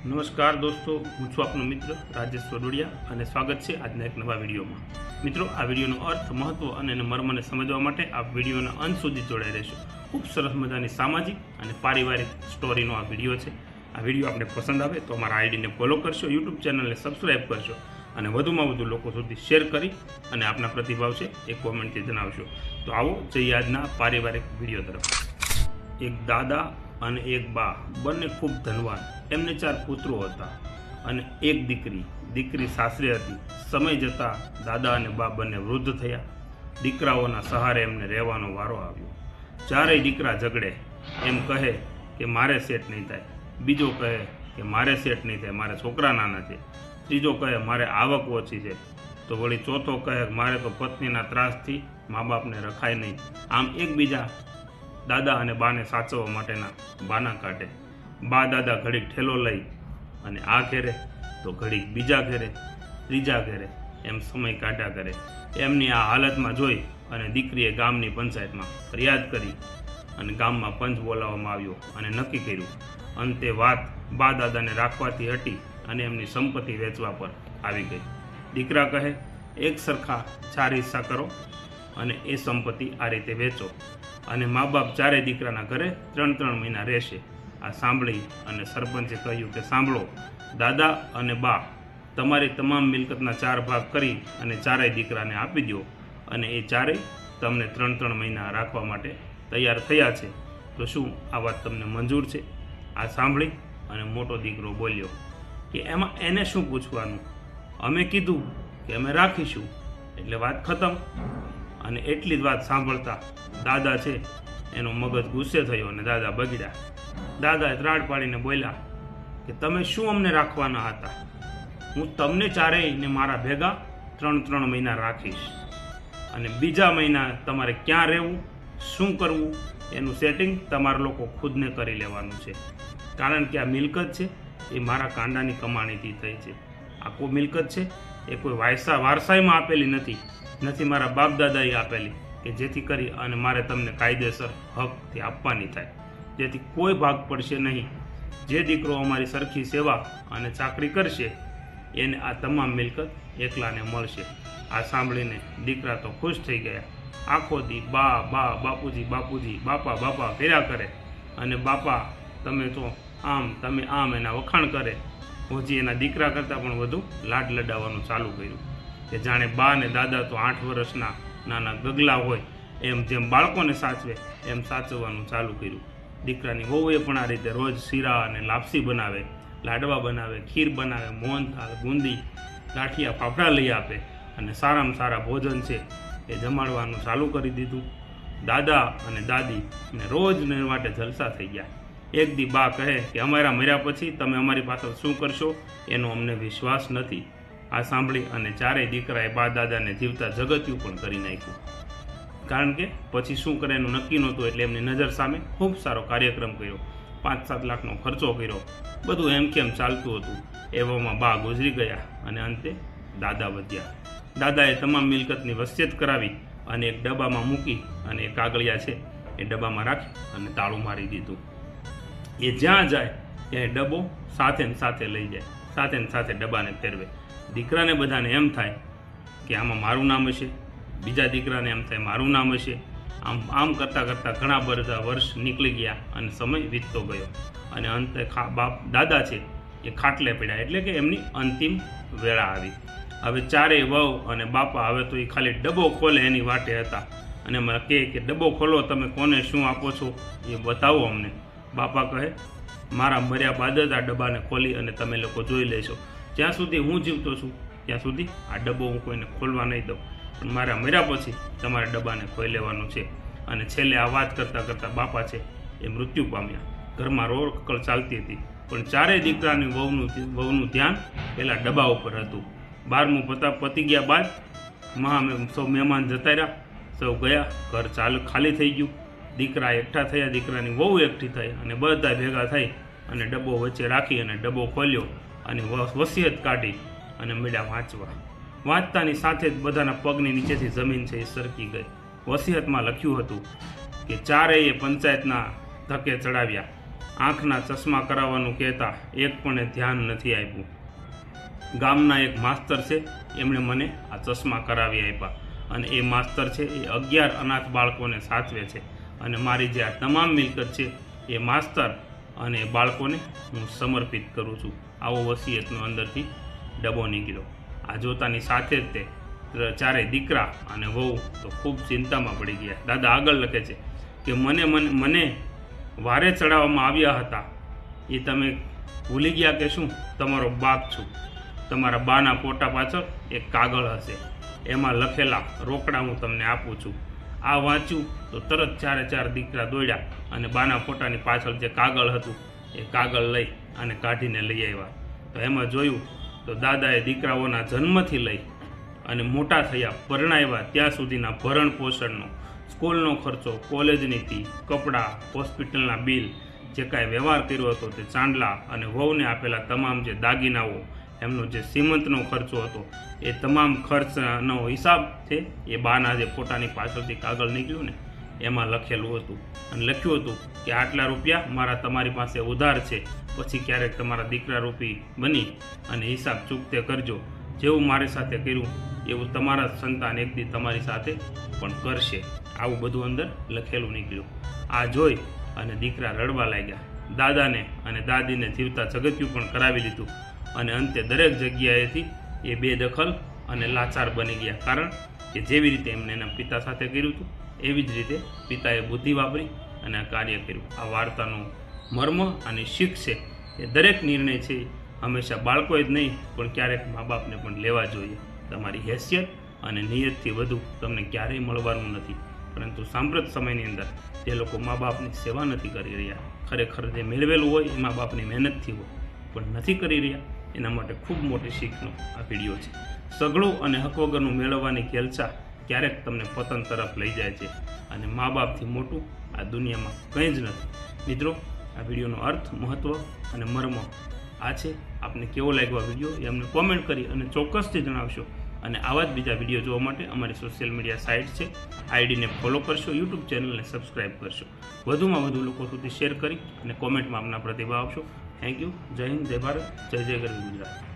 નમસ્કાર દોસ્તો, હું છું આપનો મિત્ર રાજેશ સોડોડિયા અને સ્વાગત છે આજના એક નવા વિડીયોમાં. મિત્રો, આ વિડીયોનો અર્થ, મહત્વ અને મર્મને સમજવા માટે આ વિડીયોના અંત સુધી જોડાઈ રહેશો. ખૂબ સરસ મજાની સામાજિક અને પારિવારિક સ્ટોરીનો આ વિડીયો છે. આ વિડીયો આપને પસંદ આવે તો અમારા આઈડીને ફોલો કરશો, યુટ્યુબ ચેનલને સબસ્ક્રાઈબ કરશો અને વધુમાં વધુ લોકો સુધી શેર કરી અને આપના પ્રતિભાવ છે એ કોમેન્ટથી જણાવશો. તો આવો જઈએ આજના પારિવારિક વિડીયો તરફ. એક દાદા અને એક બા બંને ખૂબ ધનવાન. એમને 4 પુત્રો હતા અને એક દીકરી સાસરે હતી. સમય જતાં દાદા અને બા બંને વૃદ્ધ થયા. દીકરાઓના સહારે એમને રહેવાનો વારો આવ્યો. ચારેય દીકરા ઝઘડે. એમ કહે કે મારે સેટ નહીં થાય, બીજો કહે કે મારે સેટ નહીં થાય, મારે છોકરા નાના છે, ત્રીજો કહે મારે આવક ઓછી છે, તો વળી ચોથો કહે મારે તો પત્નીના ત્રાસથી મા બાપને રખાય નહીં. આમ એકબીજા દાદા અને બાને સાચવવા માટેના બાના કાઢે. બા દાદા ઘડીક ઠેલો લઈ અને આ ઘેરે તો ઘડીક બીજા ઘેરે, ત્રીજા ઘેરે, એમ સમય કાઢ્યા કરે. એમની આ હાલતમાં જોઈ અને દીકરીએ ગામની પંચાયતમાં ફરિયાદ કરી અને ગામમાં પંચ બોલાવવામાં આવ્યો અને નક્કી કર્યું. અંતે વાત બા દાદાને રાખવાથી હટી અને એમની સંપત્તિ વેચવા પર આવી ગઈ. દીકરા કહે એક સરખા 4 હિસ્સા કરો અને એ સંપત્તિ આ રીતે વેચો અને મા બાપ ચારેય દીકરાના ઘરે 3 મહિના રહેશે. આ સાંભળી અને સરપંચે કહ્યું કે સાંભળો દાદા અને બા, તમારી તમામ મિલકતના 4 ભાગ કરી અને ચારેય દીકરાને આપી દો અને એ ચારેય તમને 3 મહિના રાખવા માટે તૈયાર થયા છે. તો શું આ વાત તમને મંજૂર છે? આ સાંભળી અને મોટો દીકરો બોલ્યો કે એમાં એને શું પૂછવાનું, અમે કીધું કે અમે રાખીશું એટલે વાત ખતમ. અને એટલી જ વાત સાંભળતા દાદા છે એનો મગજ ગુસ્સે થયો અને દાદા બગડ્યા. દાદાએ ત્રાડ પાડીને બોલ્યા કે તમે શું અમને રાખવાના હતા? હું તમને ચારેયને મારા ભેગા 3 મહિના રાખીશ અને બીજા મહિના તમારે ક્યાં રહેવું, શું કરવું એનું સેટિંગ તમારા લોકો ખુદને કરી લેવાનું છે. કારણ કે આ મિલકત છે એ મારા કાંડાની કમાણીથી થઈ છે. આ કોઈ મિલકત છે એ કોઈ વારસાઈમાં આપેલી નથી મારા બાપ દાદાએ આપેલી, કે જેથી કરી અને મારે તમને કાયદેસર હકથી આપવાની થાય, જેથી કોઈ ભાગ પડશે નહીં. જે દીકરો અમારી સરખી સેવા અને ચાકરી કરશે એને આ તમામ મિલકત એકલાને મળશે. આ સાંભળીને દીકરા તો ખુશ થઈ ગયા. આખો દી બા બાપુજી બાપા કર્યા કરે અને બાપા તમે તો આમ, તમે આમ એના વખાણ કરે. હોજી એના દીકરા કરતાં પણ વધુ લાડ લડાવવાનું ચાલુ કર્યું કે જાણે બા અને દાદા તો 8 વર્ષના નાના ગગલા હોય એમ જેમ બાળકોને સાચવે એમ સાચવવાનું ચાલુ કર્યું. દીકરાની વહુએ પણ આ રીતે રોજ શીરા અને લાપસી બનાવે, લાડવા બનાવે, ખીર બનાવે, મોહનથાળ, બુંદી, ગાંઠિયા, ફાફડા લઈ આપે અને સારામાં સારા ભોજન છે એ જમાડવાનું ચાલુ કરી દીધું. દાદા અને દાદીને રોજને માટે જલસા થઈ ગયા. એક દી બા કહે કે અમારા મર્યા પછી તમે અમારી પાછળ શું કરશો એનો અમને વિશ્વાસ નથી. આ સાંભળી અને ચારેય દીકરાએ બા દાદાને જીવતા જગત્યું પણ કરી નાખ્યું. કારણ કે પછી શું કરે એનું નક્કી નહોતું, એટલે એમની નજર સામે ખૂબ સારો કાર્યક્રમ કર્યો. 5-7 લાખનો ખર્ચો કર્યો. બધું એમ કેમ ચાલતું હતું. એવામાં બા ગુજરી ગયા અને અંતે દાદા વધ્યા. દાદાએ તમામ મિલકતની વસિયત કરાવી અને એક ડબ્બામાં મૂકી અને એ કાગળિયા છે એ ડબ્બામાં રાખી અને તાળું મારી દીધું. એ જ્યાં જાય ત્યાં ડબ્બો સાથે લઈ જાય, સાથે ડબ્બાને ફેરવે. દીકરાને બધાને એમ થાય કે આમાં મારું નામ હશે, બીજા દીકરાને એમ થાય મારું નામ હશે. આમ કરતાં ઘણા બધા વર્ષ નીકળી ગયા અને સમય વીતતો ગયો અને અંતે દાદા છે એ ખાટલે પડ્યા, એટલે કે એમની અંતિમ વેળા આવી. હવે ચારેય વહુ અને બાપા હવે તો એ ખાલી ડબ્બો ખોલે એની વાટે હતા અને એમાં કહે કે ડબ્બો ખોલો, તમે કોને શું આપો છો એ બતાવો અમને. બાપા કહે મારા મર્યા બાદ જ આ ડબ્બાને ખોલી અને તમે લોકો જોઈ લેશો. જ્યાં સુધી હું જીવતો છું ત્યાં સુધી આ ડબ્બો હું કોઈને ખોલવા નહીં દઉં, પણ મારા મર્યા પછી તમારે ડબ્બાને ખોઈ લેવાનું છે. અને છેલ્લે આ વાત કરતાં બાપા છે એ મૃત્યુ પામ્યા. ઘરમાં રોકકળ ચાલતી હતી, પણ ચારેય દીકરાની વહુનું ધ્યાન પેલા ડબ્બા ઉપર હતું. 12મું પતી ગયા બાદ સૌ મહેમાન જતા રહ્યા, સૌ ગયા, ઘર ખાલી થઈ ગયું. દીકરા એકઠા થયા, દીકરાની વહુ એકઠી થઈ અને બધા ભેગા થઈ અને ડબ્બો વચ્ચે રાખી અને ડબ્બો ખોલ્યો અને વસિયત કાઢી અને મળ્યા વાંચતાની સાથે જ બધાના પગની નીચેથી જમીન છે એ સરકી ગઈ. વસિયતમાં લખ્યું હતું કે ચારેય પંચાયતના ધકે ચડાવ્યા આંખના ચશ્મા કરાવવાનું કહેતા એક પણ ધ્યાન નથી આપ્યું. ગામના એક માસ્તર છે, એમણે મને આ ચશ્મા કરાવી આપ્યા અને એ માસ્તર છે એ 11 અનાથ બાળકોને સાચવે છે અને મારી જે આ તમામ મિલકત છે એ માસ્તર અને એ બાળકોને હું સમર્પિત કરું છું. આવો વસિયતનો અંદરથી ડબ્બો નીકળ્યો. આ જોતાની સાથે જ તે ચારેય દીકરા અને વહુ તો ખૂબ ચિંતામાં પડી ગયા. દાદા આગળ લખે છે કે મને વારે ચડાવવામાં આવ્યા હતા એ તમે ભૂલી ગયા કે શું? તમારો બાપ છું. તમારા બાના ફોટા પાછળ એક કાગળ હશે, એમાં લખેલા રોકડા હું તમને આપું છું. આ વાંચ્યું તો તરત ચારે દીકરા દોડ્યા અને બાના ફોટાની પાછળ જે કાગળ હતું એ કાગળ લઈ અને કાઢીને લઈ આવ્યા. તો એમાં જોયું તો દાદાએ દીકરાઓના જન્મથી લઈ અને મોટા થયા, પરણાવ્યા ત્યાં સુધીના ભરણ પોષણનો, સ્કૂલનો ખર્ચો, કોલેજની ફી, કપડાં, હોસ્પિટલના બિલ, જે કાંઈ વ્યવહાર કર્યો હતો તે ચાંદલા અને વહુને આપેલા તમામ જે દાગીનાઓ, એમનો જે સીમંતનો ખર્ચો હતો એ તમામ ખર્ચનો હિસાબ છે એ બાના જે ફોટાની પાછળથી કાગળ નીકળ્યું ને એમાં લખેલું હતું અને લખ્યું હતું કે આટલા રૂપિયા મારા તમારી પાસે ઉધાર છે, પછી ક્યારેક તમારા દીકરા રૂપી બની અને હિસાબ ચૂકતે કરજો. જેવું મારી સાથે કર્યું એવું તમારા સંતાન એક દી તમારી સાથે પણ કરશે. આવું બધું અંદર લખેલું નીકળ્યું. આ જોઈ અને દીકરા રડવા લાગ્યા. દાદાને અને દાદીને જીવતા જગત્યું પણ કરાવી લીધું અને અંતે દરેક જગ્યાએથી એ બેદખલ અને લાચાર બની ગયા. કારણ કે જેવી રીતે એમને એના પિતા સાથે કર્યું હતું એવી જ રીતે પિતાએ બુદ્ધિ વાપરી અને આ કાર્ય કર્યું. આ વાર્તાનું મર્મ અને શીખ છે એ દરેક નિર્ણય છે હંમેશા બાળકોએ જ નહીં પણ ક્યારેક મા બાપને પણ લેવા જોઈએ. તમારી હેસિયત અને નિયતથી વધુ તમને ક્યારેય મળવાનું નથી, પરંતુ સાંપ્રત સમયની અંદર જે લોકો મા બાપની સેવા નથી કરી રહ્યા, ખરેખર જે મેળવેલું હોય એ મા બાપની મહેનતથી હોય પણ નથી કરી રહ્યા, એના માટે ખૂબ મોટી શીખનો આ વિડીયો છે. સઘળું અને હક વગરનું મેળવવાની ખેલચા ક્યારેક તમને પતન તરફ લઈ જાય છે અને મા બાપથી મોટું આ દુનિયામાં કંઈ જ નથી. મિત્રો, આ વિડીયોનો અર્થ, મહત્ત્વ અને મર્મ આ છે. આપને કેવો લાગ્યો આ વિડીયો એ અમને કોમેન્ટ કરી અને ચોક્કસથી જણાવશો. અને આવા જ બીજા વિડીયો જોવા માટે અમારી સોશિયલ મીડિયા સાઇટ છે, આઈડીને ફોલો કરશો, યુટ્યુબ ચેનલને સબસ્ક્રાઈબ કરશો, વધુમાં વધુ લોકો સુધી શેર કરી અને કોમેન્ટમાં આપના પ્રતિભાવ આપશો. Thank you. જય હિન્દ, જય ભારત, જય જય ગરવી ગુજરાત.